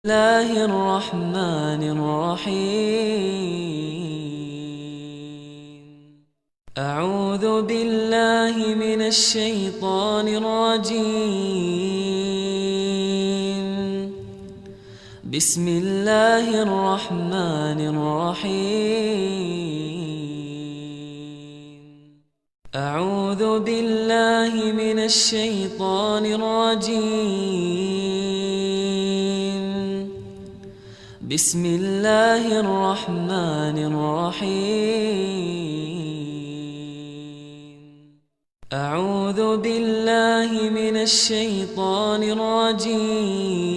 الله الرحمن الرحيم أعوذ بالله من الشيطان الرجيم بسم الله الرحمن الرحيم أعوذ بالله من الشيطان الرجيم بسم الله الرحمن الرحيم أعوذ بالله من الشيطان الرجيم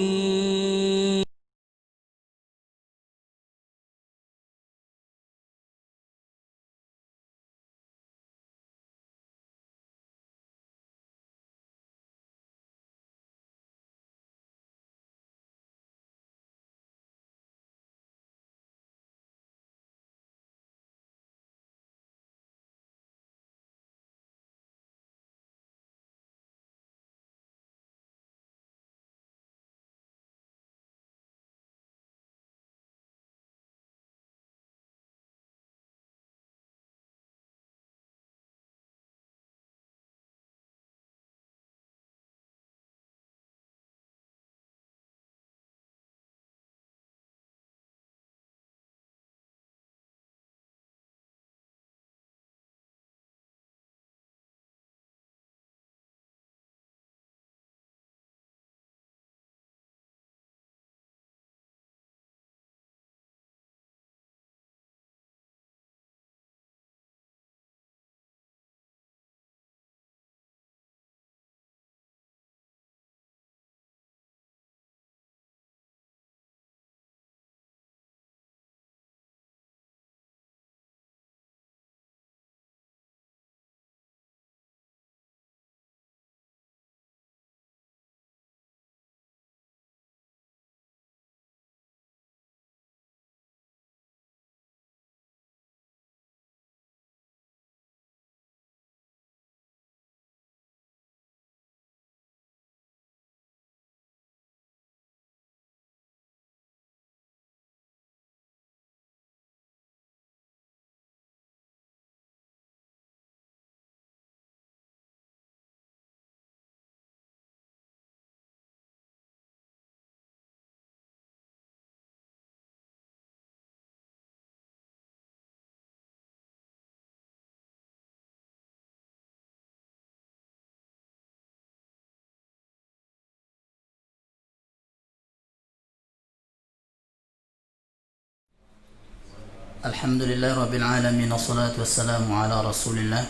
الحمد لله رب العالمين والصلاة والسلام على رسول الله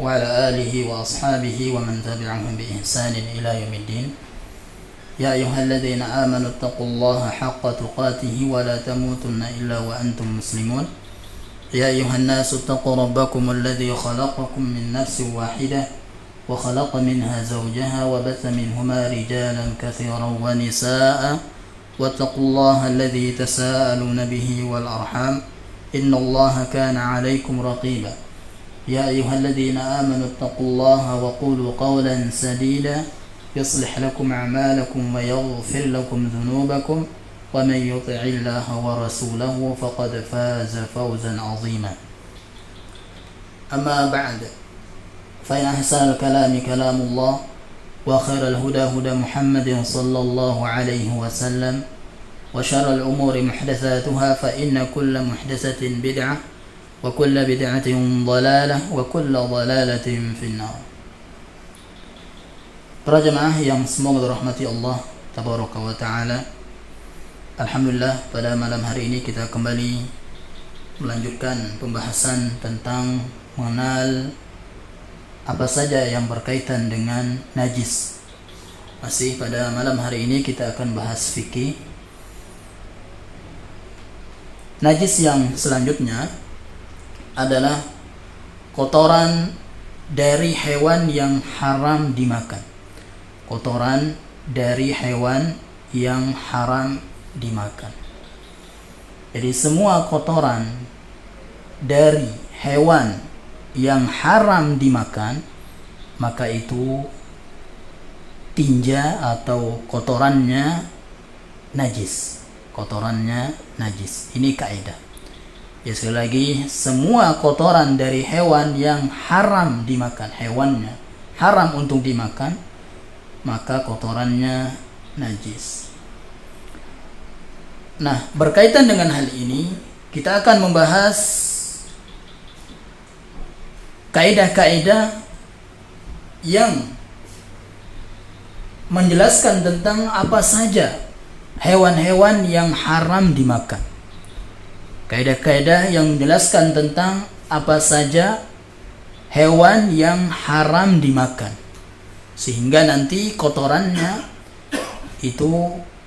وعلى آله وأصحابه ومن تبعهم بإحسان إلى يوم الدين. يا أيها الذين آمنوا اتقوا الله حق تقاته ولا تموتن إلا وأنتم مسلمون. يا أيها الناس اتقوا ربكم الذي خلقكم من نفس واحدة وخلق منها زوجها وبث منهما رجالا كثيرا ونساء واتقوا الله الذي تساءلون به والأرحام إن الله كان عليكم رقيبا. يا أيها الذين آمنوا اتقوا الله وقولوا قولا سديدا يصلح لكم أعمالكم ويغفر لكم ذنوبكم ومن يطع الله ورسوله فقد فاز فوزا عظيما. أما بعد فإن أحسن الكلام كلام الله وخير الهدى هدى محمد صلى الله عليه وسلم وشر الأمور محدثاتها فإن كل محدثة بدعة وكل بدعة ضلالة وكل ضلالة في النار. Para jemaah yang semoga dirahmati Allah Tabaraka wa Ta'ala, alhamdulillah pada malam hari ini kita kembali melanjutkan pembahasan tentang mengenal apa saja yang berkaitan dengan najis. Masih pada malam hari ini kita akan bahas fikih. Najis yang selanjutnya adalah kotoran dari hewan yang haram dimakan. Kotoran dari hewan yang haram dimakan. Jadi semua kotoran dari hewan yang haram dimakan, maka itu tinja atau kotorannya najis. Kotorannya najis. Ini kaidah. Ya, sekali lagi, semua kotoran dari hewan yang haram dimakan, hewannya haram untuk dimakan, maka kotorannya najis. Nah, berkaitan dengan hal ini, kita akan membahas kaidah-kaidah yang menjelaskan tentang apa saja hewan-hewan yang haram dimakan. Kaidah-kaidah yang menjelaskan tentang apa saja hewan yang haram dimakan, sehingga nanti kotorannya itu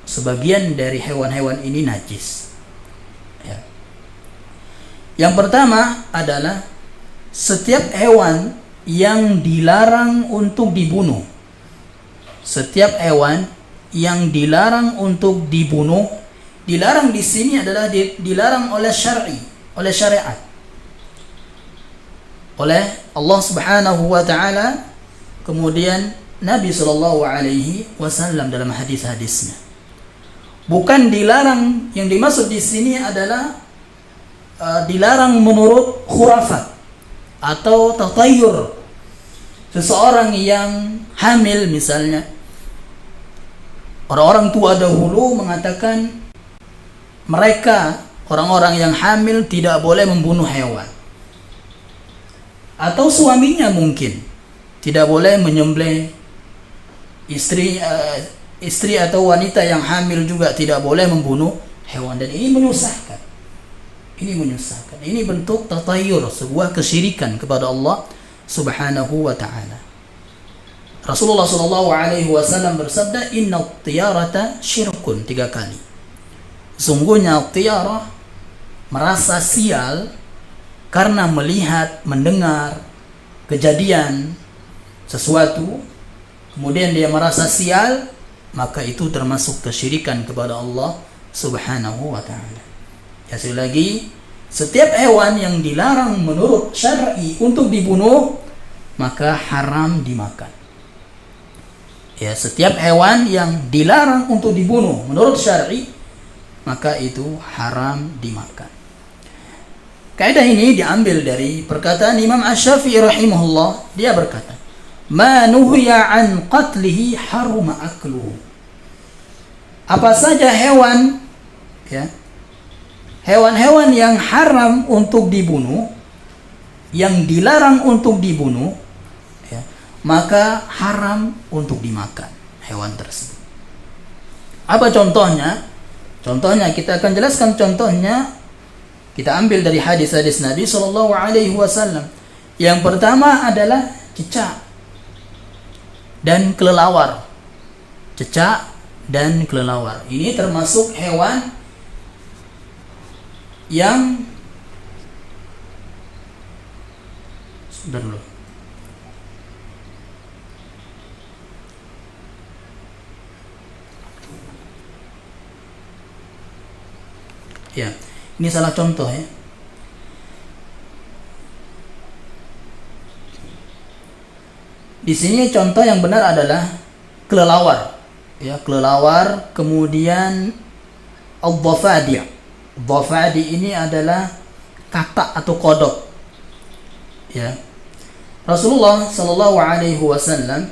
sebagian dari hewan-hewan ini najis. Ya. Yang pertama adalah setiap hewan yang dilarang untuk dibunuh. Setiap hewan yang dilarang untuk dibunuh. Dilarang di sini adalah dilarang oleh syar'i, oleh syariat, oleh Allah Subhanahu wa taala, kemudian Nabi sallallahu alaihi wasallam dalam hadis-hadisnya. Bukan dilarang, yang dimaksud di sini adalah dilarang menurut khurafat atau tatayur. Seseorang yang hamil misalnya, orang-orang tua dahulu mengatakan mereka, orang-orang yang hamil, tidak boleh membunuh hewan. Atau suaminya mungkin tidak boleh menyembelih istri atau wanita yang hamil juga tidak boleh membunuh hewan. Dan ini menyusahkan. Ini bentuk tatayur, sebuah kesyirikan kepada Allah Subhanahu wa ta'ala. Rasulullah sallallahu alaihi wasallam bersabda, "Inna tiyarata syirkun," 3 kali. Sungguhnya tiarah merasa sial karena melihat, mendengar kejadian sesuatu, kemudian dia merasa sial, maka itu termasuk kesyirikan kepada Allah Subhanahu wa ta'ala. Ya, sekali lagi, setiap hewan yang dilarang menurut syar'i untuk dibunuh, maka haram dimakan. Ya, setiap hewan yang dilarang untuk dibunuh menurut syar'i, maka itu haram dimakan. Kaidah ini diambil dari perkataan Imam Asy-Syafi'i rahimahullah. Dia berkata, "Ma nuhiya an qatlihi haruma akluhu." Apa saja hewan, ya, hewan-hewan yang haram untuk dibunuh, yang dilarang untuk dibunuh, ya, maka haram untuk dimakan hewan tersebut. Apa contohnya? Contohnya kita akan jelaskan contohnya. Kita ambil dari hadis-hadis Nabi sallallahu alaihi wasallam. Yang pertama adalah cicak dan kelelawar. Cicak dan kelelawar. Ini termasuk hewan yang sudah dulu. Ya, ini salah contoh ya. Di sini contoh yang benar adalah kelelawar. Ya, kelelawar, kemudian al-dhafadi'. Dhafadi ini adalah katak atau kodok. Ya. Rasulullah sallallahu alaihi wasallam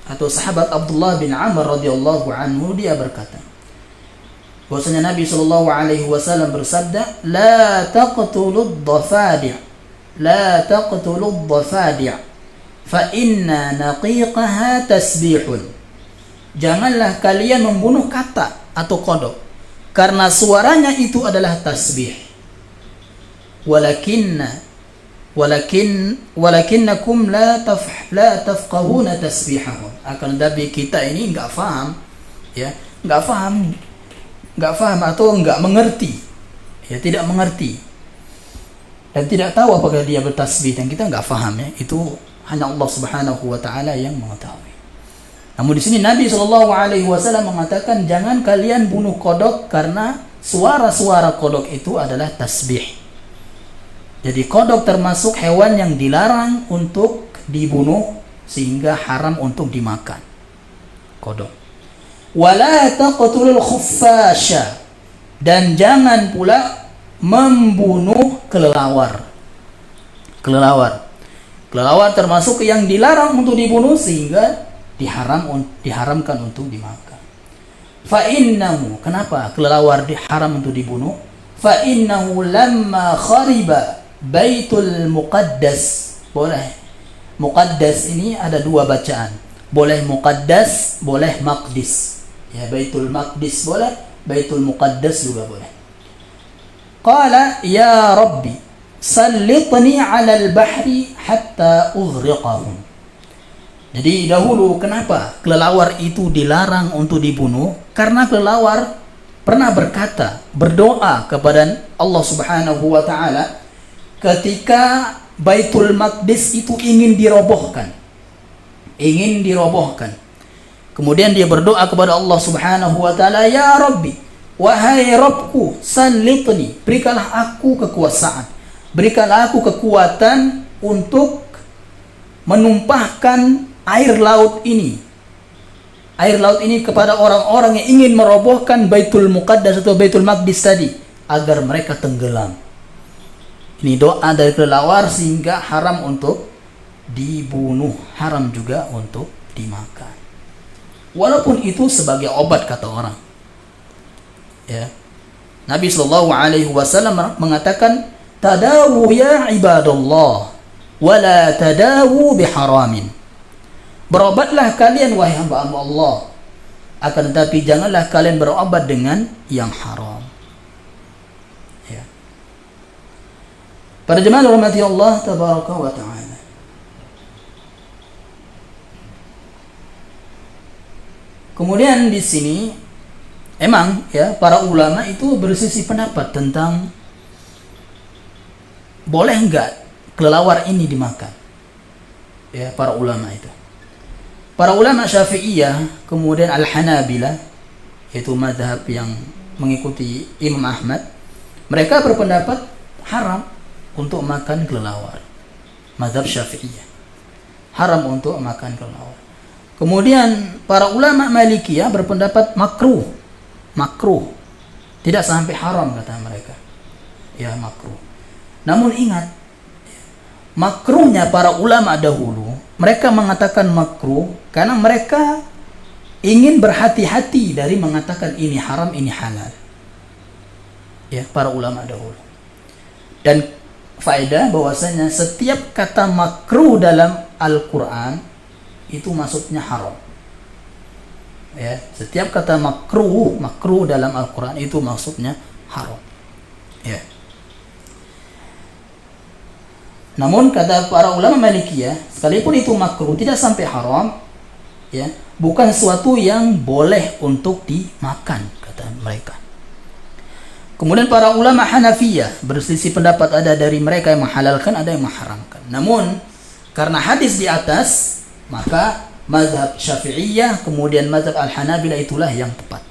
atau sahabat Abdullah bin Amr radhiyallahu anhu, dia berkata, bahwasanya Nabi sallallahu alaihi wasallam bersabda, "La taqtulud dhafadi', la taqtulud dhafadi', fa inna naqiqaha tasbihun." Janganlah kalian membunuh katak atau kodok, karena suaranya itu adalah tasbih. Walakinnakum la tafqahuna tasbihahum. Akan tetapi kita ini enggak faham, ya, enggak faham atau enggak mengerti, ya, tidak mengerti dan tidak tahu apakah dia bertasbih, dan kita enggak faham, ya. Itu hanya Allah Subhanahu wa taala yang mengetahui. Namun di sini Nabi sallallahu alaihi wasallam mengatakan, jangan kalian bunuh kodok karena suara-suara kodok itu adalah tasbih. Jadi kodok termasuk hewan yang dilarang untuk dibunuh sehingga haram untuk dimakan. Kodok. Wala taqtulul khuffasha, dan jangan pula membunuh kelelawar. Kelelawar termasuk yang dilarang untuk dibunuh sehingga diharamkan untuk dimakan. Fa innahu, kenapa kelelawar diharam untuk dibunuh? Fa innahu lamma khariba Baitul Muqaddas. Boleh Muqaddas ini ada dua bacaan. Boleh Muqaddas, boleh Maqdis. Ya, Baitul Maqdis boleh, Baitul Muqaddas juga boleh. Qala ya Rabbi sallitni 'ala al-bahri hatta ughriqahum. Jadi dahulu kenapa kelelawar itu dilarang untuk dibunuh? Karena kelelawar pernah berdoa kepada Allah Subhanahu wa taala ketika Baitul Maqdis itu ingin dirobohkan. Kemudian dia berdoa kepada Allah Subhanahu wa taala, ya Rabbi, wahai Rabbku, sallitni, berikanlah aku kekuasaan, berikanlah aku kekuatan untuk menumpahkan air laut ini kepada orang-orang yang ingin merobohkan Baitul Muqaddas atau Baitul Maqdis tadi, agar mereka tenggelam. Ini doa dari kelelawar sehingga haram untuk dibunuh, haram juga untuk dimakan. Walaupun itu sebagai obat kata orang. Ya. Nabi sallallahu alaihi wasallam mengatakan, "Tadawu ya ibadallah, wala tadawu biharamin." Berobatlah kalian wahai hamba-hamba Allah, akan tetapi janganlah kalian berobat dengan yang haram. Ya. Para jemaah rahmati Allah tabaraka wa taala. Kemudian di sini emang ya para ulama itu bersisi pendapat tentang boleh enggak kelelawar ini dimakan. Ya, para ulama itu. Para ulama Syafi'iyah, kemudian Al-Hanabilah, yaitu mazhab yang mengikuti Imam Ahmad, mereka berpendapat haram untuk makan kelelawar. Mazhab Syafi'iyah haram untuk makan kelelawar. Kemudian para ulama Malikiyah berpendapat makruh, tidak sampai haram kata mereka. Ya, makruh. Namun ingat, makruhnya para ulama dahulu, mereka mengatakan makruh karena mereka ingin berhati-hati dari mengatakan ini haram, ini halal. Ya, para ulama dahulu. Dan faedah bahwasanya setiap kata makruh dalam Al-Quran itu maksudnya haram. Ya, setiap kata makruh dalam Al-Quran itu maksudnya haram. Ya. Namun kata para ulama Malikiyah, sekalipun itu makruh tidak sampai haram, ya, bukan sesuatu yang boleh untuk dimakan kata mereka. Kemudian para ulama Hanafiyah berselisih pendapat, ada dari mereka yang menghalalkan, ada yang mengharamkan. Namun karena hadis di atas, maka mazhab Syafi'iyah kemudian mazhab Al-Hanabilah itulah yang tepat.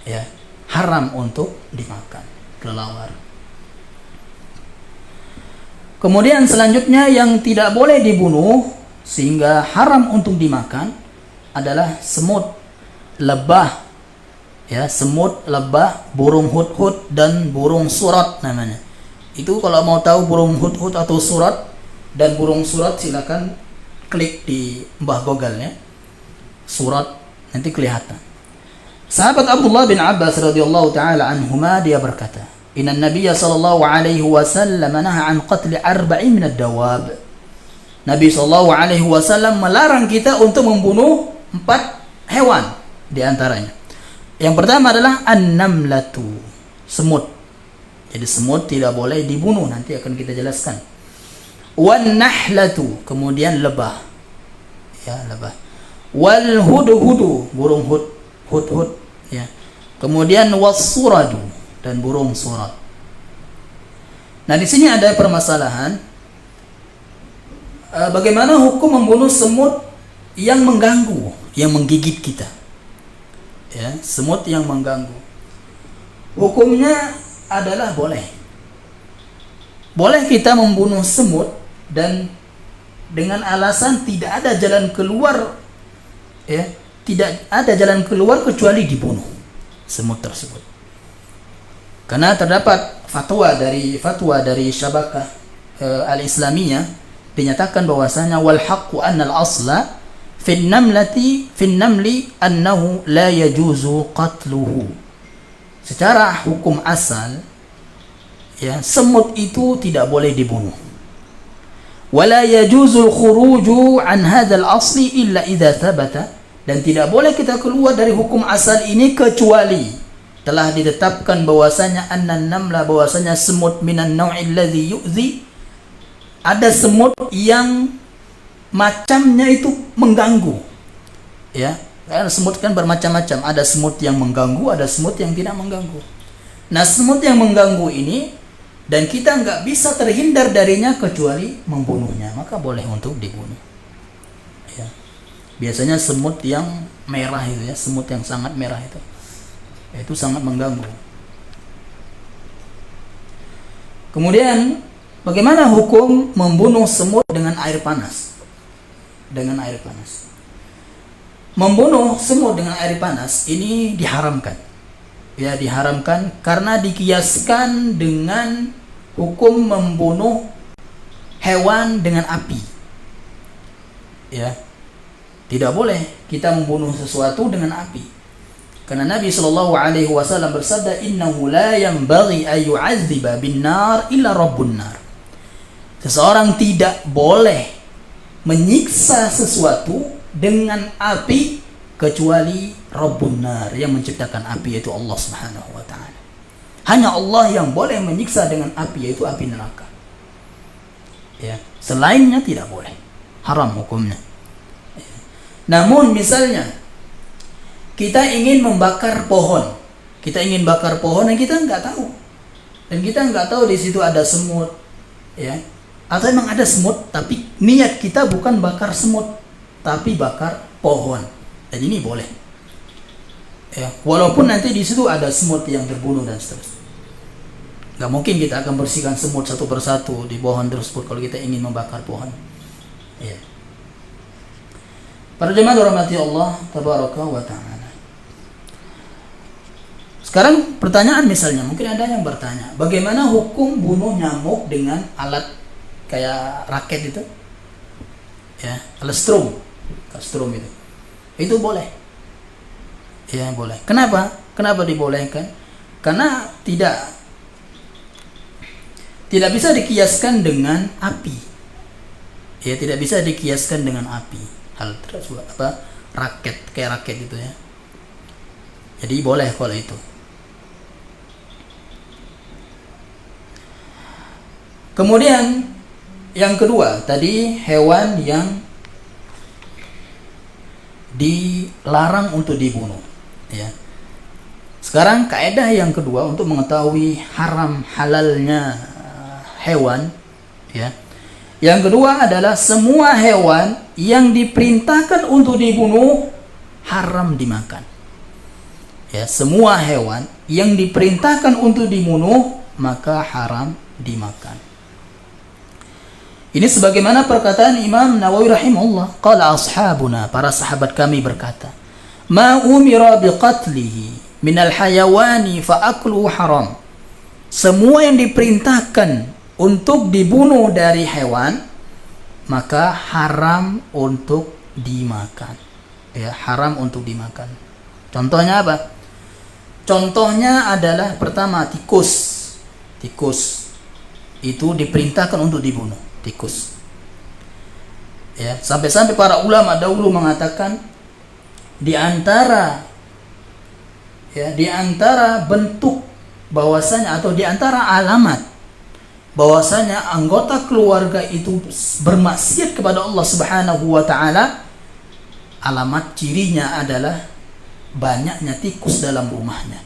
Ya, haram untuk dimakan kelelawar. Kemudian selanjutnya yang tidak boleh dibunuh sehingga haram untuk dimakan adalah semut, lebah. Ya, semut, lebah, burung hudhud dan burung surat namanya. Itu kalau mau tahu burung hudhud atau surat dan burung surat silakan klik di Mbah Google ya. Surat nanti kelihatan. Sahabat Abdullah bin Abbas radhiyallahu taala anhuma dia berkata, "Inna Nabiyya sallallahu alaihi wasallam naha an qatl 40 min ad-dawab." Nabi sallallahu alaihi wasallam melarang kita untuk membunuh 4 hewan di antaranya. Yang pertama adalah an-namlatu, semut. Jadi semut tidak boleh dibunuh, nanti akan kita jelaskan. Wan nahlatu, kemudian lebah. Ya, lebah. Wal hudhudu, burung hudhud ya. Kemudian was-suradu, dan burung surat. Nah, di sini ada permasalahan. Bagaimana hukum membunuh semut yang mengganggu, yang menggigit kita? Ya, semut yang mengganggu. Hukumnya adalah boleh. Boleh kita membunuh semut dan dengan alasan tidak ada jalan keluar ya tidak ada jalan keluar kecuali dibunuh semut tersebut. Karena terdapat fatwa dari Syabakah al-Islamiyah, dinyatakan bahwasanya wal haqqu anna al-asla fi an-namli annahu la yajuzu qatluhu. Secara hukum asal, ya, semut itu tidak boleh dibunuh. Wala yajuzul khuruju an hadzal asli illa idza thabata, dan tidak boleh kita keluar dari hukum asal ini kecuali telah ditetapkan bahwasanya annan namla, bahwasanya semut minan nau'il ladzi yu'zi, ada semut yang macamnya itu mengganggu. Ya, karena semut kan bermacam-macam, ada semut yang mengganggu, ada semut yang tidak mengganggu. Nah, semut yang mengganggu ini dan kita nggak bisa terhindar darinya kecuali membunuhnya, maka boleh untuk dibunuh. Ya. Biasanya semut yang merah itu, ya, semut yang sangat merah itu sangat mengganggu. Kemudian bagaimana hukum membunuh semut dengan air panas? Dengan air panas. Membunuh semut dengan air panas ini diharamkan. Ya, diharamkan karena dikiaskan dengan hukum membunuh hewan dengan api. Ya. Tidak boleh kita membunuh sesuatu dengan api. Karena Nabi sallallahu alaihi wasallam bersabda, "Innahu la yanbaghi an yu'adziba bin-nar illa rabbun nar." Seseorang tidak boleh menyiksa sesuatu dengan api kecuali Rabbun Nar, yang menciptakan api, yaitu Allah Subhanahu wa taala. Hanya Allah yang boleh menyiksa dengan api, yaitu api neraka. Ya, selainnya tidak boleh. Haram hukumnya. Ya. Namun misalnya kita ingin membakar pohon. Kita ingin bakar pohon dan kita nggak tahu. Dan kita nggak tahu di situ ada semut, ya. Atau memang ada semut, tapi niat kita bukan bakar semut, tapi bakar pohon. Dan ini boleh. Ya, walaupun nanti di situ ada semut yang terbunuh dan seterusnya. Gak mungkin kita akan bersihkan semut satu persatu di pohon tersebut kalau kita ingin membakar pohon. Ya. Para jemaah dirahmati Allah tabaraka wa ta'ala. Sekarang pertanyaan misalnya, mungkin ada yang bertanya, bagaimana hukum bunuh nyamuk dengan alat kayak raket itu? Ya, alat strum itu. Itu boleh. Ya, boleh. Kenapa? Kenapa dibolehkan? Karena tidak bisa dikiaskan dengan api. Ya, tidak bisa dikiaskan dengan api. Hal tersebut raket, kayak raket itu, ya. Jadi boleh kalau itu. Kemudian yang kedua, tadi hewan yang dilarang untuk dibunuh, ya. Sekarang kaidah yang kedua untuk mengetahui haram halalnya hewan, ya. Yang kedua adalah semua hewan yang diperintahkan untuk dibunuh haram dimakan. Ya, semua hewan yang diperintahkan untuk dibunuh maka haram dimakan. Ini sebagaimana perkataan Imam Nawawi rahimahullah, qala ashabuna, para sahabat kami berkata, ma umira biqatlihi minal hayawani fa akluhu haram. Semua yang diperintahkan untuk dibunuh dari hewan maka haram untuk dimakan. Ya, haram untuk dimakan. Contohnya apa? Contohnya adalah pertama tikus. Tikus itu diperintahkan untuk dibunuh. Tikus. Ya, sampai-sampai para ulama dahulu mengatakan di antara bentuk bahwasanya atau di antara alamat bahwasanya anggota keluarga itu bermaksiat kepada Allah Subhanahu wa taala, alamat cirinya adalah banyaknya tikus dalam rumahnya.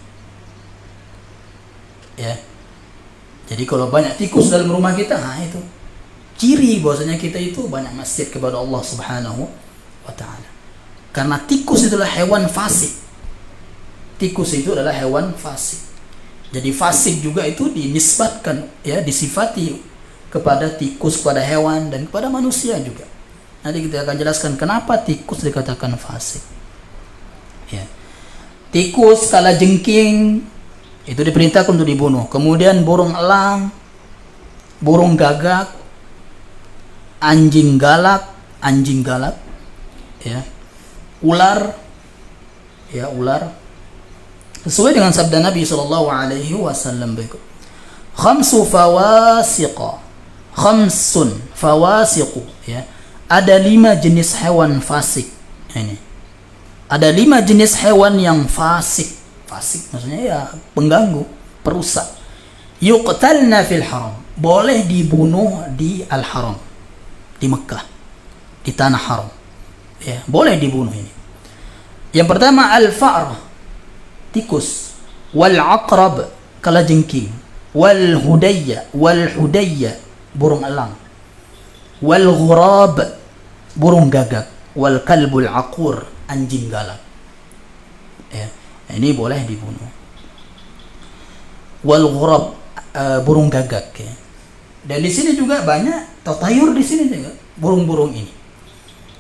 Ya. Jadi kalau banyak tikus dalam rumah kita, itu ciri bahwasanya kita itu banyak maksiat kepada Allah Subhanahu wa taala. Karena tikus itulah hewan fasik. Tikus itu adalah hewan fasik. Jadi fasik juga itu dinisbatkan, ya, disifati kepada tikus, kepada hewan dan kepada manusia juga. Nanti kita akan jelaskan kenapa tikus dikatakan fasik. Tikus, kalajengking itu diperintahkan untuk dibunuh. Kemudian burung elang, burung gagak, anjing galak, ya, ular, ya, ular. Sesuai dengan sabda Nabi sallallahu alaihi wasallam berikut. Khamsun fawasiqu, ya. Ada 5 jenis hewan fasik. Ini. Ada 5 jenis hewan yang fasik. Fasik maksudnya ya pengganggu, perusak. Yuqtalna fil haram. Boleh dibunuh di al-haram. Di Mekah. Di tanah haram. Ya, boleh dibunuh ini. Yang pertama al-fa'rah, tikus, wal aqrab, kalajengking, wal hudayya, burung elang, wal ghurab, burung gagak, wal kalbul aqur, anjing galak. Ya, ini boleh dibunuh. Wal ghurab, burung gagak, ya. Dan di sini juga banyak tatayur di sini juga burung-burung ini.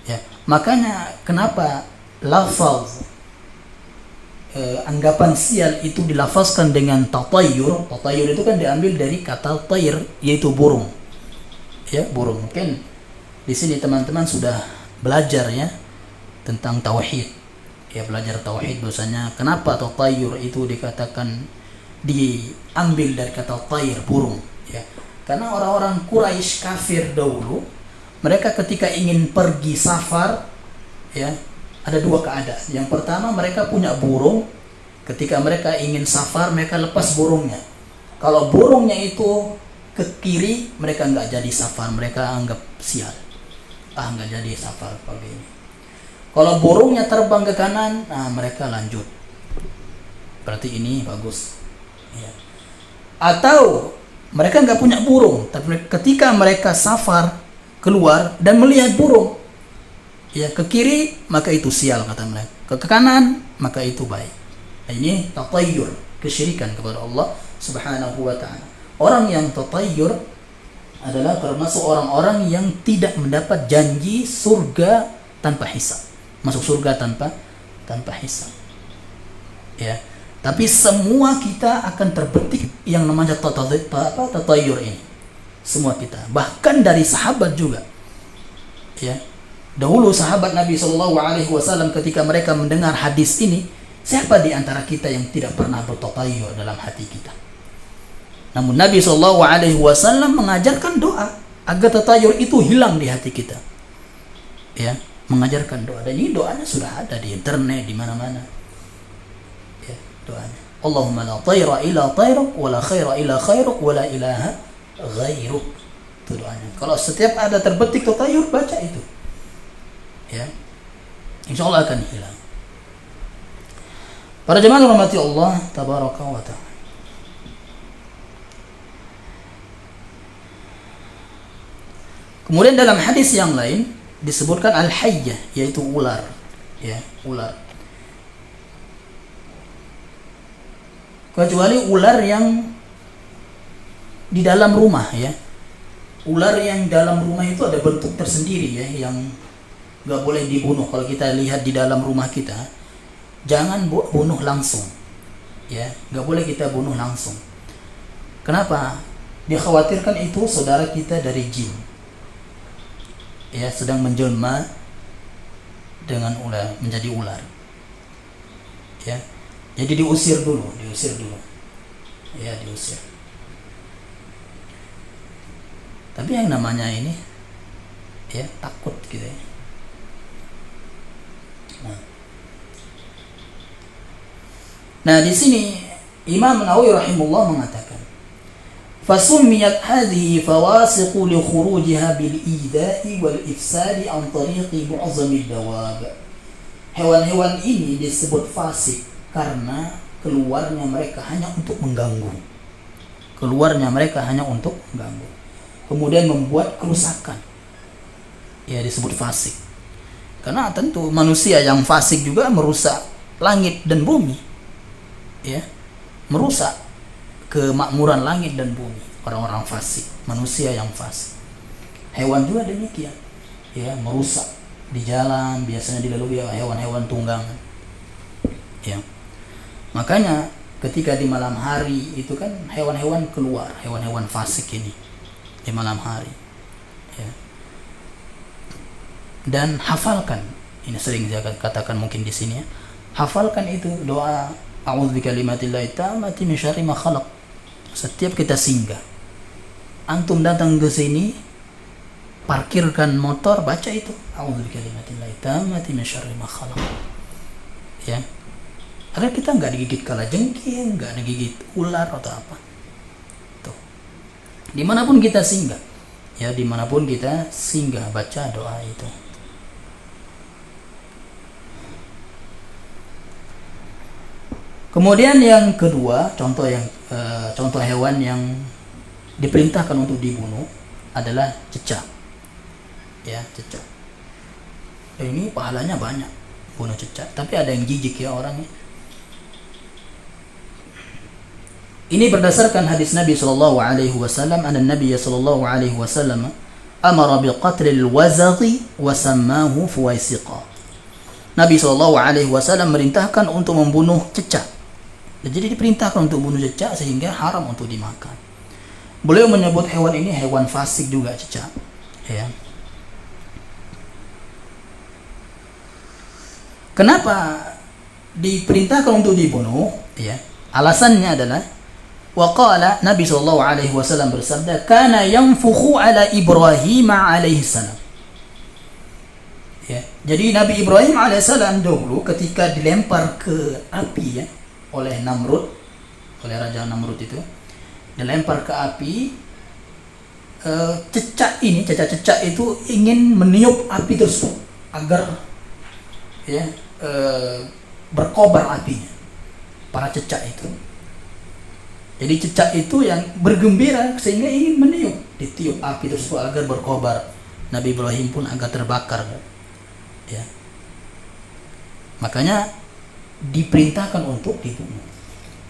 Ya, makanya kenapa lafaz anggapan sial itu dilafazkan dengan tatayur. Tatayur itu kan diambil dari kata tayr, yaitu burung. Ya, burung. Mungkin di sini teman-teman sudah belajar ya tentang tauhid. Ya, belajar tauhid bahwasanya kenapa tatayur itu dikatakan diambil dari kata tayr, burung, ya. Karena orang-orang Quraisy kafir dahulu, mereka ketika ingin pergi safar, ya, ada 2 keadaan. Yang pertama, mereka punya burung. Ketika mereka ingin safar, mereka lepas burungnya. Kalau burungnya itu ke kiri, mereka nggak jadi safar. Mereka anggap sial. Nggak jadi safar pagi ini. Kalau burungnya terbang ke kanan, mereka lanjut. Berarti ini bagus. Ya. Atau mereka nggak punya burung, tapi ketika mereka safar keluar dan melihat burung, ya, ke kiri maka itu sial kata mereka, ke kanan maka itu baik. Nah, ini tatayur, kesyirikan kepada Allah Subhanahu wa taala. Orang yang tatayur adalah termasuk orang-orang yang tidak mendapat janji surga tanpa hisab. Masuk surga tanpa hisab. Ya. Tapi semua kita akan terbetik yang namanya tatayur ini. Semua kita, bahkan dari sahabat juga. Ya. Dahulu sahabat Nabi SAW ketika mereka mendengar hadis ini, siapa di antara kita yang tidak pernah bertatayur dalam hati kita? Namun Nabi SAW mengajarkan doa agar tatayur itu hilang di hati kita. Ya, mengajarkan doa. Dan ini doanya sudah ada di internet, di mana-mana. Ya, doanya. Allahumma la tayra ila tayruk, wa la khaira ila khairuk, wa la ilaha ghairuk. Itu doanya. Kalau setiap ada terbetik tatayur, baca itu. Ya, insya Allah akan hilang. Para jemaah rahmati Allah tabaraka wa ta'ala. Kemudian dalam hadis yang lain disebutkan al-hayyah, yaitu ular, ya, ular. Kecuali ular yang di dalam rumah, ya. Ular yang dalam rumah itu ada bentuk tersendiri, ya, yang nggak boleh dibunuh. Kalau kita lihat di dalam rumah kita, jangan bunuh langsung, ya, nggak boleh kita bunuh langsung. Kenapa? Dikhawatirkan itu saudara kita dari jin, ya, sedang menjelma dengan ular, menjadi ular, ya. Jadi diusir dulu, ya, diusir. Tapi yang namanya ini, ya, takut gitu, ya. Nah, di sini Imam Nawawi rahimahullah mengatakan, "Fasummiyat hadhihi fawasiqu li khurujiha bil ida'i wal ifsadi an tariqi mu'azzamid dawab." Hewan-hewan ini disebut fasik karena keluarnya mereka hanya untuk mengganggu. Kemudian membuat kerusakan. Ya, disebut fasik. Karena tentu manusia yang fasik juga merusak langit dan bumi. Ya, merusak kemakmuran langit dan bumi. Orang-orang fasik, manusia yang fasik. Hewan juga demikian. Ya, merusak di jalan, biasanya dilalui hewan-hewan tunggangan. Ya. Makanya ketika di malam hari itu kan hewan-hewan keluar, hewan-hewan fasik ini di malam hari, ya. Dan hafalkan, ini sering saya katakan mungkin di sini ya, hafalkan itu doa a'udzu bikalimatillahi tammati min syarri ma khalaq. Setiap kita singgah, antum datang ke sini, parkirkan motor, baca itu a'udzu bikalimatillahi tammati min syarri ma khalaq, ya. Agar kita nggak digigit kalajengking, nggak digigit ular atau apa. Tuh. Dimanapun kita singgah, ya dimanapun kita singgah baca doa itu. Kemudian yang kedua, contoh hewan yang diperintahkan untuk dibunuh adalah cecak. Ya, cecak. Dan ini pahalanya banyak bunuh cecak, tapi ada yang jijik ya orangnya. Ini berdasarkan hadis Nabi sallallahu alaihi wasallam, anna Nabi sallallahu alaihi wasallam amara bi qatlil wazaghi wa sammahu fuwaisiqa. Nabi sallallahu alaihi wasallam merintahkan untuk membunuh cecak. Jadi diperintahkan untuk bunuh cecak sehingga haram untuk dimakan. Beliau menyebut hewan ini hewan fasik juga, cecak. Ya. Kenapa diperintahkan untuk dibunuh? Ya. Alasannya adalah waqala, Nabi sallallahu alaihi wasallam bersabda, kana yanfukhu ala Ibrahim alaihi salam. Ya, jadi Nabi Ibrahim alaihissalam dulu ketika dilempar ke api ya oleh Namrud, oleh Raja Namrud itu, dilempar ke api, cecak itu ingin meniup api tersebut agar ya berkobar apinya, para cecak itu. Jadi cecak itu yang bergembira sehingga ingin meniup, ditiup api tersebut agar berkobar. Nabi Ibrahim pun agak terbakar, ya. Makanya diperintahkan untuk dibunuh,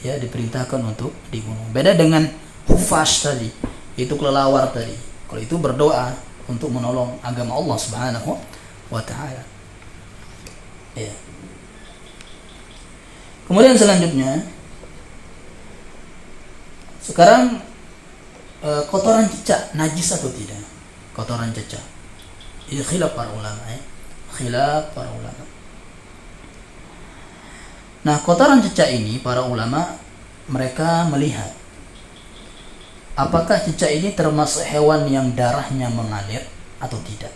ya, diperintahkan untuk dibunuh. Beda dengan hufash tadi, itu kelelawar tadi. Kalau itu berdoa untuk menolong agama Allah Subhanahu wa taala. Ya. Kemudian selanjutnya, sekarang kotoran cecak najis atau tidak? Kotoran cecak. Ini khilaf para ulama, ya. Khilaf para ulama. Nah, kotoran cecak ini para ulama mereka melihat apakah cecak ini termasuk hewan yang darahnya mengalir atau tidak.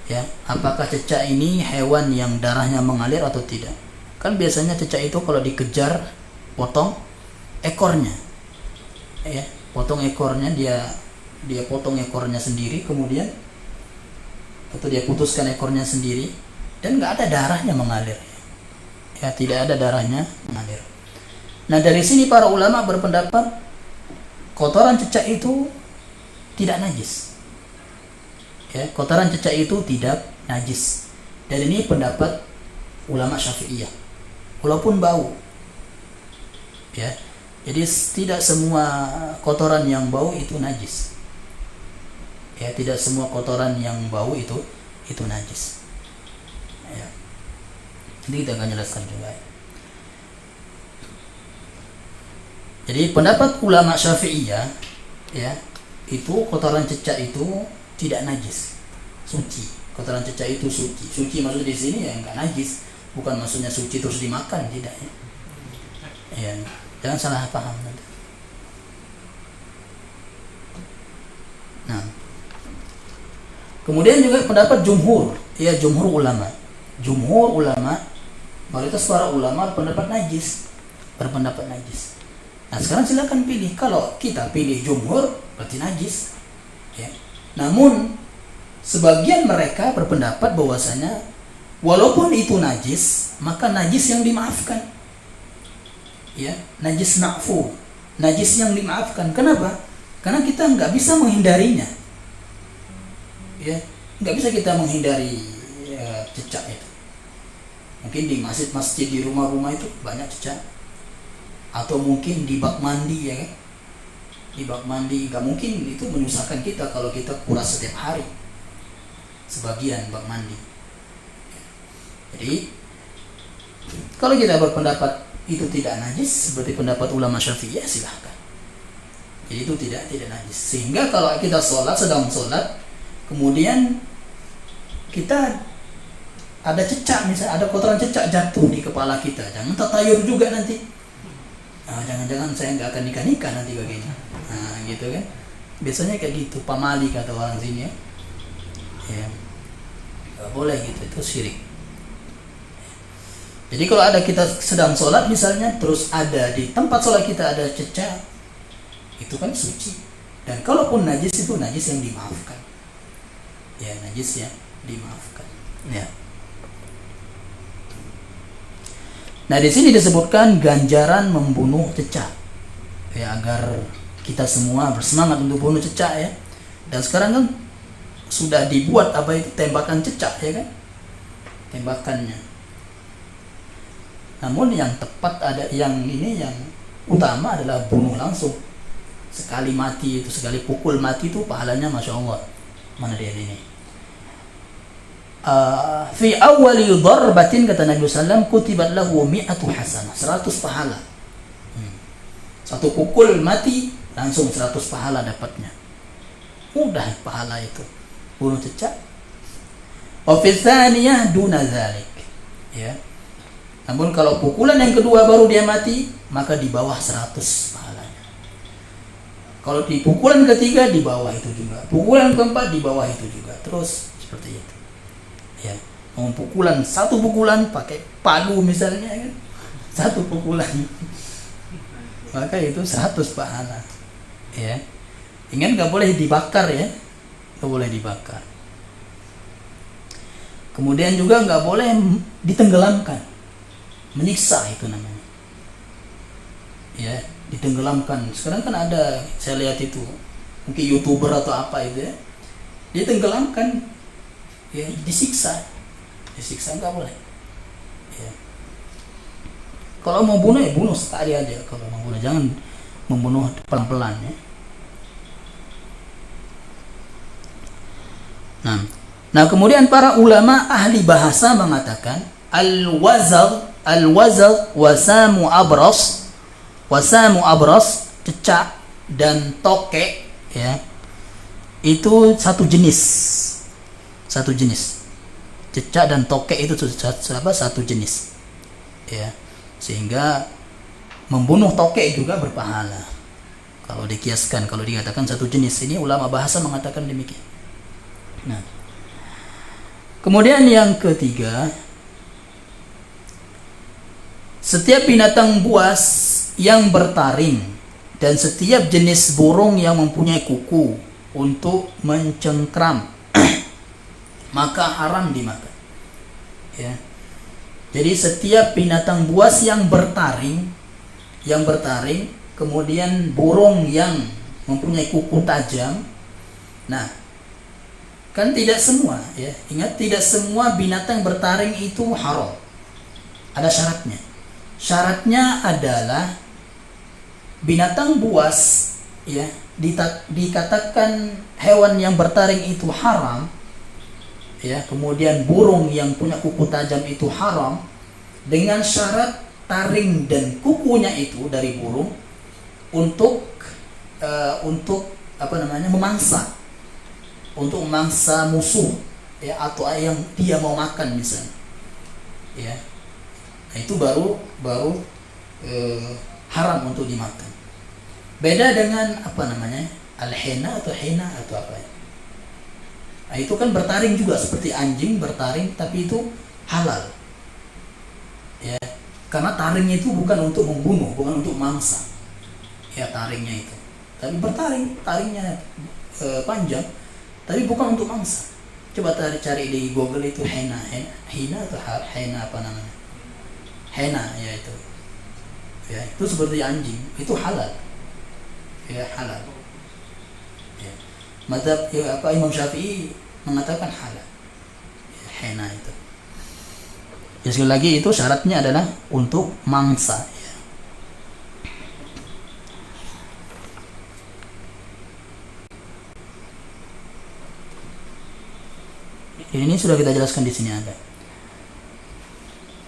Ya, apakah cecak ini hewan yang darahnya mengalir atau tidak? Kan biasanya cecak itu kalau dikejar potong ekornya. Ya, potong ekornya, dia potong ekornya sendiri, kemudian atau dia putuskan ekornya sendiri dan nggak ada darahnya mengalir, ya, tidak ada darahnya mengalir. Nah, dari sini para ulama berpendapat kotoran cecak itu tidak najis, ya, kotoran cecak itu tidak najis, dan ini pendapat ulama Syafi'iyah walaupun bau, ya. Jadi tidak semua kotoran yang bau itu najis. Ya, tidak semua kotoran yang bau itu najis. Ya. Nanti kita akan jelaskan juga. Jadi pendapat ulama Syafi'iyah, ya, itu kotoran cecak itu tidak najis, suci. Kotoran cecak itu suci. Suci maksudnya di sini ya enggak najis, bukan maksudnya suci terus dimakan, tidak ya. Ya. Jangan salah paham nanti. Nah, kemudian juga pendapat jumhur, ya, jumhur ulama, mayoritas para ulama berpendapat najis. Nah, sekarang silakan pilih. Kalau kita pilih jumhur, berarti najis, ya. Namun sebagian mereka berpendapat bahwasanya walaupun itu najis, maka najis yang dimaafkan. Ya, najis ma'fu, najis yang dimaafkan. Kenapa? Karena kita nggak bisa menghindarinya, ya, nggak bisa kita menghindari cecak itu. Mungkin di masjid di rumah-rumah itu banyak cecak, atau mungkin di bak mandi, ya kan? Di bak mandi nggak mungkin itu menyusahkan kita kalau kita kuras setiap hari sebagian bak mandi. Jadi kalau kita berpendapat itu tidak najis seperti pendapat ulama Syafi'i, ya silahkan. Jadi itu tidak najis. Sehingga kalau kita sedang sholat, kemudian kita ada cecak, misalnya ada kotoran cecak jatuh di kepala kita, jangan tertayur juga nanti. Jangan-jangan saya nggak akan nikah nanti begini. Gitu kan. Biasanya kayak gitu, pamali kata orang sini ya. Ya, nggak boleh gitu, itu syirik. Jadi kalau ada kita sedang sholat misalnya, terus ada di tempat sholat kita ada cecak, itu kan suci. Dan kalaupun najis, itu najis yang dimaafkan. Ya, najis yang dimaafkan. Ya. Nah, di sini disebutkan ganjaran membunuh cecak. Ya, agar kita semua bersemangat untuk bunuh cecak ya. Dan sekarang kan sudah dibuat apa itu tembakan cecak ya kan? Tembakannya. Namun yang tepat yang utama adalah bunuh langsung. Sekali mati itu, sekali pukul mati itu pahalanya Masya Allah. Mana dia ini? Fi awwali darbatin, kata Nabi SAW, kutibat lahu mi'atu hasanah, 100 pahala. Satu pukul mati langsung 100 pahala dapatnya. Mudah pahala itu bunuh cecak. Wa fi tsaniyah duna dzalik. Ya. Namun kalau pukulan yang kedua baru dia mati, maka di bawah 100 pahalanya. Kalau di pukulan ketiga di bawah itu juga. Pukulan keempat di bawah itu juga. Terus seperti itu. Ya, satu pukulan pakai palu misalnya kan, satu pukulan maka itu 100 pahala. Ya, ingat nggak boleh dibakar ya, nggak boleh dibakar. Kemudian juga nggak boleh ditenggelamkan, menyiksa itu namanya. Ya, ditenggelamkan. Sekarang kan ada, saya lihat itu mungkin YouTuber atau apa itu ya, dia tenggelamkan. Ya, disiksa nggak boleh. Ya. Kalau mau bunuh ya bunuh sekali aja. Kalau mau bunuh jangan membunuh pelan-pelan ya. Nah kemudian para ulama ahli bahasa mengatakan al-wazag wasamu abras, cecak dan tokek ya, itu satu jenis. Cecak dan tokek itu satu jenis. Ya. Sehingga membunuh tokek juga berpahala. Kalau dikiaskan, kalau dikatakan satu jenis, ini ulama bahasa mengatakan demikian. Nah. Kemudian yang ketiga, setiap binatang buas yang bertaring dan setiap jenis burung yang mempunyai kuku untuk mencengkram maka haram dimakan. Ya. Jadi setiap binatang buas yang bertaring, kemudian burung yang mempunyai kuku tajam. Nah, kan tidak semua ya. Ingat, tidak semua binatang bertaring itu haram. Ada syaratnya. Syaratnya adalah binatang buas ya, dikatakan hewan yang bertaring itu haram. Ya, kemudian burung yang punya kuku tajam itu haram dengan syarat taring dan kukunya itu dari burung untuk memangsa musuh ya, atau yang dia mau makan misalnya. Ya. Nah, itu baru haram untuk dimakan. Beda dengan al-hina atau hina atau apa ya. Nah, itu kan bertaring juga seperti anjing bertaring, tapi itu halal. Ya, karena taringnya itu bukan untuk membunuh, bukan untuk mangsa. Ya, taringnya itu. Tapi bertaring, taringnya panjang, tapi bukan untuk mangsa. Coba cari di Google itu hina atau hina apa namanya? Hina ya itu. Ya, itu seperti anjing, itu halal. Ya, halal. Mazhab Imam Syafi'i mengatakan halal. Hina itu. Ya, sekali lagi itu syaratnya adalah untuk mangsa. Ya. Ini sudah kita jelaskan di sini ada.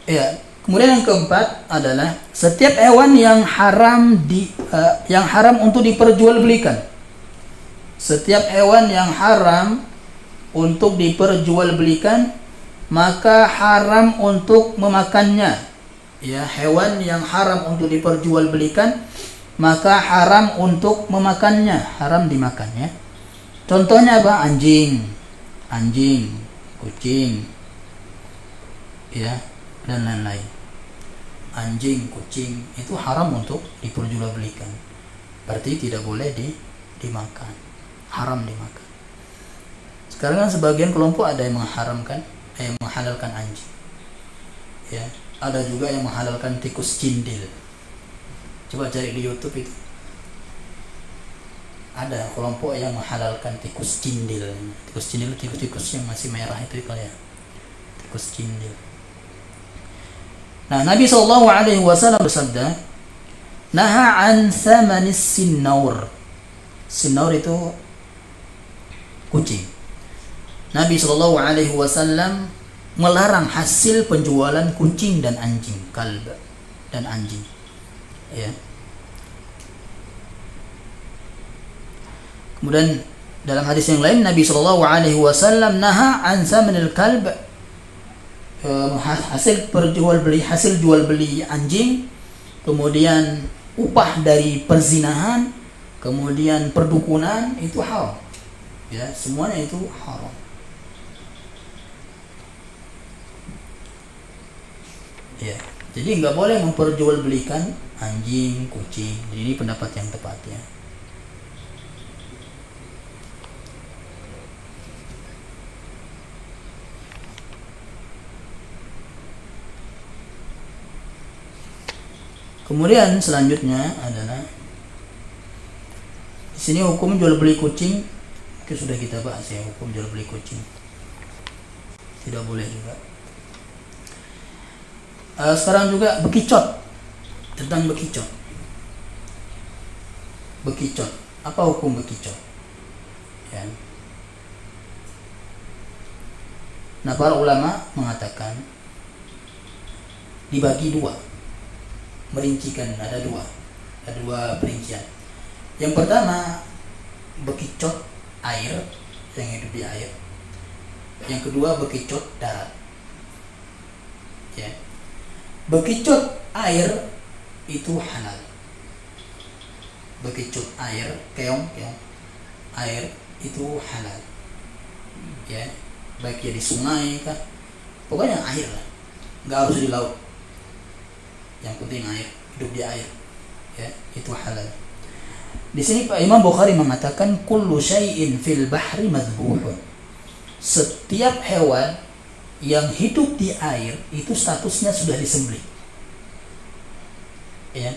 Ya, Kemudian yang keempat adalah setiap hewan yang haram untuk diperjualbelikan. Setiap hewan yang haram untuk diperjualbelikan, maka haram untuk memakannya. Ya, hewan yang haram untuk diperjualbelikan, maka haram untuk memakannya, haram dimakannya. Contohnya apa? Anjing, kucing, ya, dan lain-lain. Anjing, kucing itu haram untuk diperjualbelikan. Berarti tidak boleh dimakan, haram dimakan. Sekarang kan sebagian kelompok ada yang menghalalkan anjing. Ya, ada juga yang menghalalkan tikus cindil. Coba cari di YouTube itu. Ada kelompok yang menghalalkan tikus cindil. Tikus cindil, tikus yang masih merah itu ya. Tikus cindil. Nah, Nabi SAW bersabda, "Naha an thamanis sinnaur." Sinnaur itu kucing. Nabi SAW melarang hasil penjualan kucing dan anjing, kalb dan anjing. Ya. Kemudian dalam hadis yang lain Nabi SAW naha an thamanil kalb, hasil jual beli anjing, kemudian upah dari perzinahan, kemudian perdukunan, itu haram. Ya, semuanya itu haram. Ya, jadi nggak boleh memperjualbelikan anjing, kucing. Jadi ini pendapat yang tepat ya. Kemudian selanjutnya adalah di sini hukum jual beli kucing, itu sudah kita bahas ya, hukum jual beli kucing. Tidak boleh juga. Sekarang juga bekicot, tentang bekicot. Bekicot, apa hukum bekicot? Ya. Nah, para ulama mengatakan dibagi dua. Merincikan ada dua perincian. Yang pertama, bekicot air, yang hidup di air. Yang kedua, bekicot darat. Ya. Bekicot air itu halal. Bekicot air, keong air itu halal. Ya, baik ya di sungai kah, pokoknya air lah, nggak harus di laut. Yang penting air, hidup di air, ya, itu halal. Di sini Pak Imam Bukhari mengatakan kullu syai'in fil bahri madhbuhun. Setiap hewan yang hidup di air itu statusnya sudah disembelih. Ya.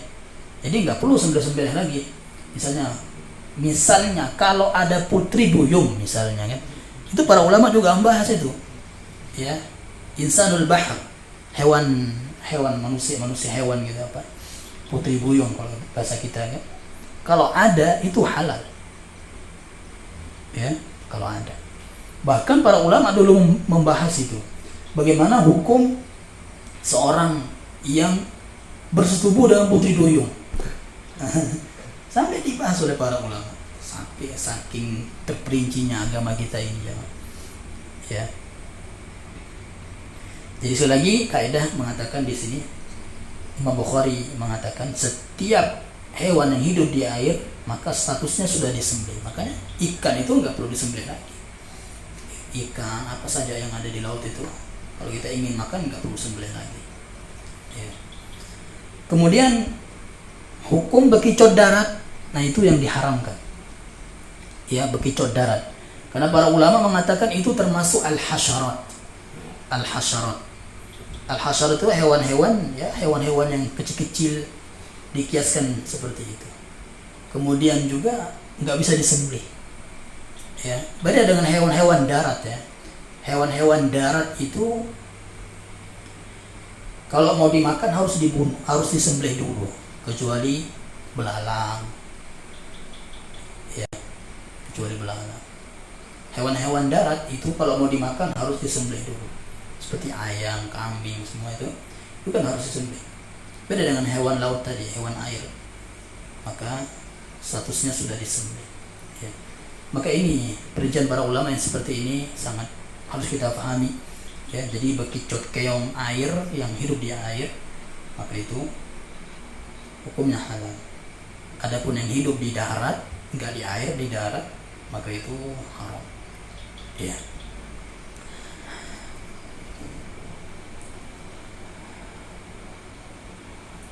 Jadi nggak perlu sembelih-sembelih lagi. Misalnya kalau ada putri duyung misalnya kan. Itu para ulama juga membahas itu. Ya. Insanul bahr, hewan manusia hewan gitu apa, putri buyung kalau bahasa kita kan. Kalau ada itu halal, ya, kalau ada. Bahkan para ulama dulu membahas itu, bagaimana hukum seorang yang bersetubuh dengan putri duyung. Sampai dibahas oleh para ulama, sampai saking terperincinya agama kita ini ya. Jadi sekali lagi kaidah mengatakan di sini, Imam Bukhari mengatakan setiap hewan yang hidup di air maka statusnya sudah disembelih. Makanya ikan itu nggak perlu disembelih lagi. Ikan apa saja yang ada di laut itu kalau kita ingin makan nggak perlu sembelih lagi. Ya. Kemudian hukum bekicot darat, nah itu yang diharamkan. Ya, bekicot darat. Karena para ulama mengatakan itu termasuk al-hasyarat. Al-hasyar itu hewan-hewan yang kecil-kecil, dikiaskan seperti itu. Kemudian juga nggak bisa disembelih. Ya, beda dengan hewan-hewan darat ya. Hewan-hewan darat itu kalau mau dimakan harus dibunuh, harus disembelih dulu, kecuali belalang. Ya, kecuali belalang. Hewan-hewan darat itu kalau mau dimakan harus disembelih dulu. Seperti ayam, kambing, semua itu kan harus disembelih. Beda dengan hewan laut tadi, hewan air, maka statusnya sudah disembelih. Ya. Maka ini perincian para ulama yang seperti ini sangat harus kita pahami. Ya, jadi bekicot keong air yang hidup di air, maka itu hukumnya halal. Adapun yang hidup di darat, enggak di air, di darat, maka itu haram. Ya.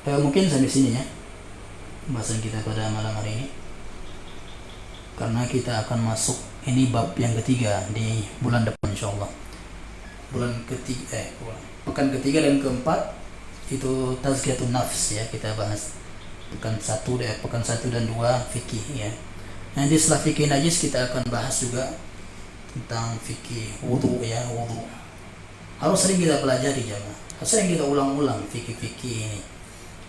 Mungkin sampai sini ya pembahasan kita pada malam hari ini, karena kita akan masuk ini bab yang ketiga di bulan depan insyaallah. Pekan ketiga dan keempat itu tazkiyatun nafs ya, kita bahas pekan 1 dan 2 fikih ya. Nanti setelah fikih najis kita akan bahas juga tentang fikih wudu ya. Wudu harus sering kita pelajari jemaah, harus sering kita ulang-ulang fikih-fikih ini.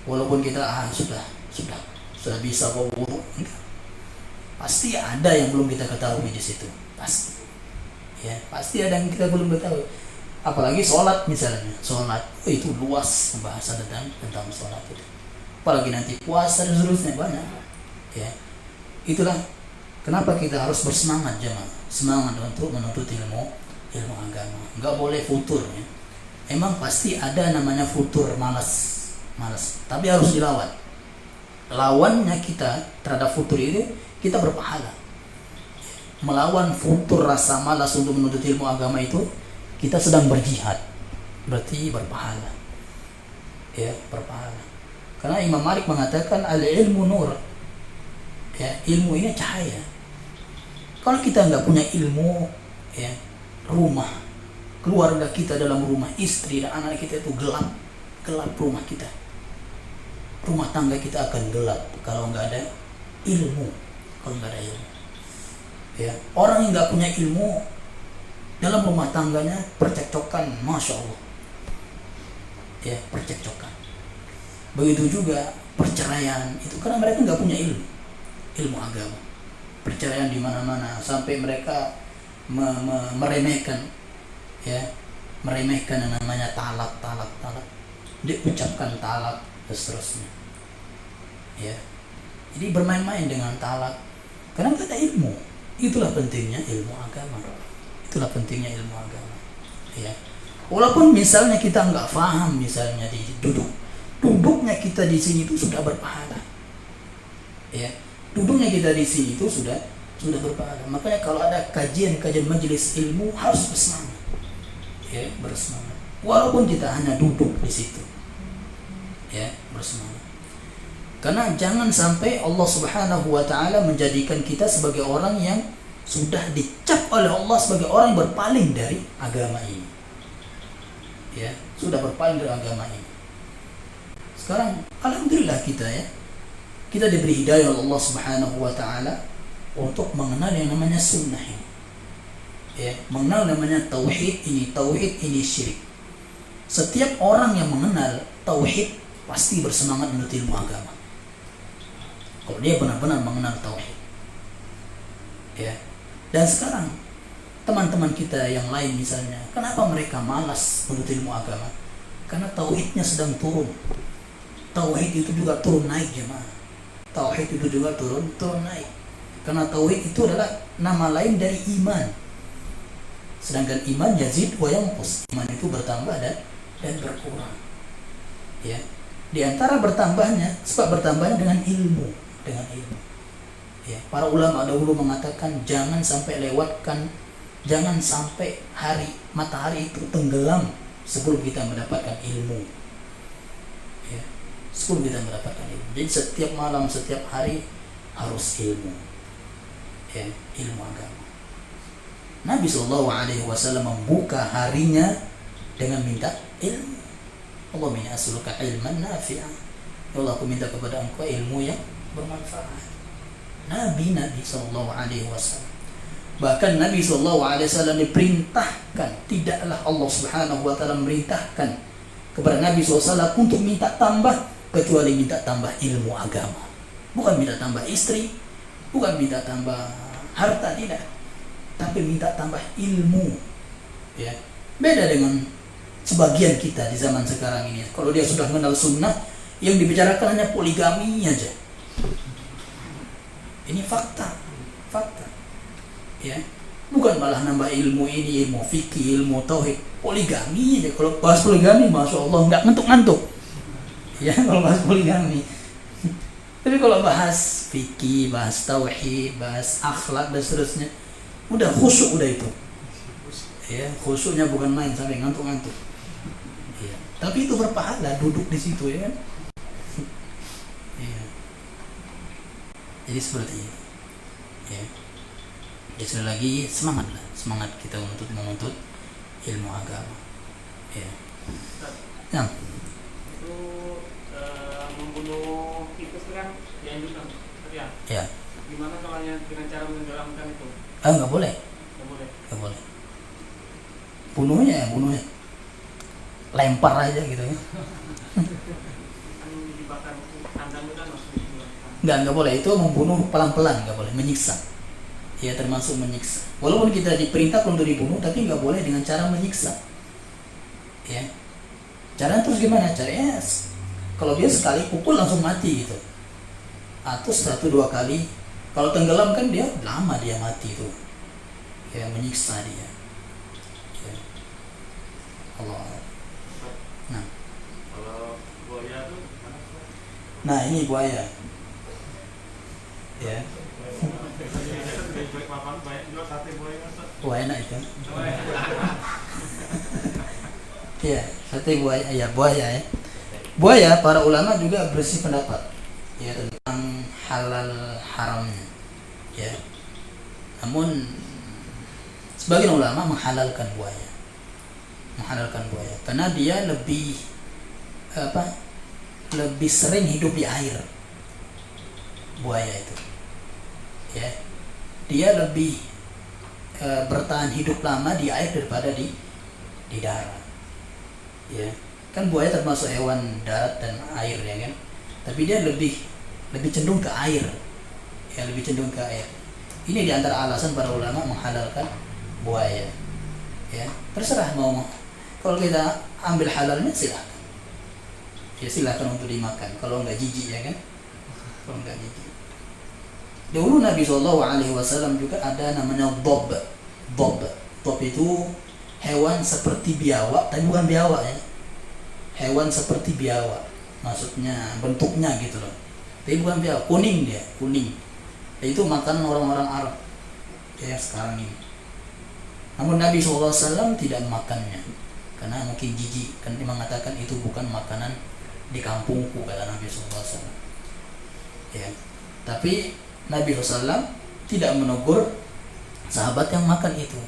Walaupun kita sudah bisa wudu, pasti ada yang belum kita ketahui di situ, pasti ya, pasti ada yang kita belum ketahui. Apalagi sholat misalnya, sholat itu luas pembahasan tentang sholat itu. Apalagi nanti puasa dan seterusnya banyak ya. Itulah kenapa kita harus bersemangat jemaah, semangat untuk menuntut ilmu agama. Nggak boleh futur ya. Emang pasti ada namanya futur, malas, tapi harus dilawan. Lawannya kita terhadap futur itu kita berpahala. Melawan futur rasa malas untuk menuntut ilmu agama itu kita sedang berjihad, berarti berpahala ya, berpahala. Karena Imam Malik mengatakan al-ilmu nur ya, ilmu ini cahaya. Kalau kita nggak punya ilmu ya, rumah keluarga kita, dalam rumah istri dan anak kita itu gelap rumah kita, rumah tangga kita akan gelap kalau nggak ada ilmu. Ya, orang yang nggak punya ilmu dalam rumah tangganya percekcokan, masya Allah ya, percekcokan. Begitu juga perceraian itu karena mereka nggak punya ilmu agama. Perceraian di mana-mana sampai mereka meremehkan yang namanya talak, diucapkan talak dan seterusnya ya. Jadi bermain-main dengan talak karena nggak ada ilmu. Itulah pentingnya ilmu agama. Ya. Walaupun misalnya kita nggak paham, misalnya di duduknya kita di sini itu sudah berpahala. Ya, duduknya kita di sini itu sudah berpahala. Makanya kalau ada kajian majelis ilmu harus bersemangat. Ya, bersemangat. Walaupun kita hanya duduk di situ. Ya, bersemangat. Karena jangan sampai Allah Subhanahu wa taala menjadikan kita sebagai orang yang sudah dicap oleh Allah sebagai orang yang berpaling dari agama ini. Ya, sudah berpaling dari agama ini. Sekarang alhamdulillah kita diberi hidayah oleh Allah Subhanahu wa taala untuk mengenal yang namanya sunnah ini. Ya, mengenal namanya tauhid ini syirik. Setiap orang yang mengenal tauhid pasti bersemangat menuntut ilmu agama. Kalau dia benar-benar mengenal tauhid. Ya. Dan sekarang teman-teman kita yang lain misalnya, kenapa mereka malas menuntut ilmu agama? Karena tauhidnya sedang turun. Tauhid itu juga turun naik jemaah. Tauhid itu juga turun naik. Karena tauhid itu adalah nama lain dari iman. Sedangkan iman yazid wa yanqus. Iman itu bertambah dan berkurang. Ya. Di antara sebab bertambahnya dengan ilmu. Ya, para ulama dahulu mengatakan jangan sampai matahari itu tenggelam sebelum kita mendapatkan ilmu. Ya, sebelum kita mendapatkan ilmu. Jadi setiap malam, setiap hari harus ilmu. Ya, ilmu agama. Nabi SAW membuka harinya dengan minta ilmu. Allahumma as'aluka ilman nafi'an. Ya Allah, aku minta kepada Engkau ilmu yang bermanfaat. Nabi SAW. Bahkan Nabi SAW diperintahkan, tidaklah Allah Subhanahu wa taala memerintahkan kepada Nabi SAW untuk minta tambah kecuali minta tambah ilmu agama. Bukan minta tambah istri, bukan minta tambah harta, tidak, tapi minta tambah ilmu. Ya. Beda dengan sebagian kita di zaman sekarang ini. Kalau dia sudah mengenal sunnah, yang dibicarakan hanya poligami aja. Ini fakta. Ya, bukan malah nambah ilmu ini, ilmu fikih, ilmu tauhid, poligami aja. Kalau bahas poligami, masya Allah, nggak ngantuk-ngantuk. Ya, kalau bahas poligami. Tapi kalau bahas fikih, bahas tauhid, bahas akhlak dan seterusnya, udah khusyuk udah itu. Ya, khusyuknya bukan main sampai ngantuk-ngantuk. Ya, tapi itu berpahala duduk di situ ya kan. Ya. Jadi seperti itu. Ya. Ya sekali lagi semangat kita untuk menuntut ilmu agama. Ya. Nah. Itu membunuh tikus itu kan dianjurkan, ya. Ya. Gimana kalau dengan cara menenggelamkan itu? Nggak boleh. Nggak boleh. Bunuhnya, lempar aja gitu ya. Kan dibakar kandang itu kan maksudnya. Nggak boleh, itu membunuh pelan-pelan, nggak boleh, menyiksa. Ya termasuk menyiksa. Walaupun kita diperintah untuk dibunuh, tapi nggak boleh dengan cara menyiksa. Ya. Caranya terus gimana? Caranya kalau dia sekali pukul langsung mati gitu. Atau 1-2 kali. Kalau tenggelam kan dia lama dia mati tuh. Ya menyiksa dia. Ya. Allah. Nah. Kalau buaya tuh Nah, ini buaya. Ya. Wah, enak itu. Ya, sate buaya, ya buaya ya. Buaya, para ulama juga bersih pendapat ya tentang halal haramnya. Ya. Namun sebagian ulama menghalalkan buaya. Karena dia lebih sering hidup di air. Buaya itu. Ya. Dia lebih bertahan hidup lama di air daripada di darat. Ya. Kan buaya termasuk hewan darat dan air ya kan. Tapi dia lebih cenderung ke air. Ya, lebih cenderung ke air. Ini di antara alasan para ulama menghalalkan buaya. Ya, terserah mau. Kalau kita ambil halalnya silahkan. Ya silahkan untuk dimakan. Kalau enggak jijik ya kan. Kalau enggak jijik. Dahulu Nabi SAW juga ada namanya dob. Dob itu hewan seperti biawak, tapi bukan biawak ya. Hewan seperti biawak, maksudnya bentuknya gitu loh. Tapi bukan biawak, kuning dia, kuning. Dan itu makanan orang-orang Arab ya sekarang ini. Namun Nabi SAW tidak memakannya karena mungkin jijik, kan dia mengatakan itu bukan makanan di kampungku, kata Nabi SAW. Ya, tapi Nabi SAW tidak menegur sahabat yang makan itu.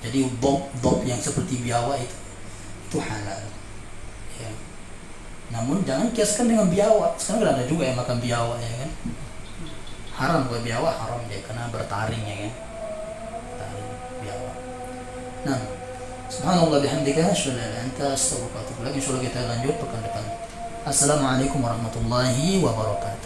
Jadi dob yang seperti biawak itu halal. Ya. Namun jangan kiaskan dengan biawak. Sekarang ada juga yang makan biawak ya kan. Haram kalau biawak, haram dia karena bertaring ya kan. Taring biawak. Nah, subhanallah bihamdika asyhadu an la ilaha illa anta astaghfiruka wa atubu ilaik. Insyaallah kita lanjut pekan depan. Assalamualaikum warahmatullahi wabarakatuh.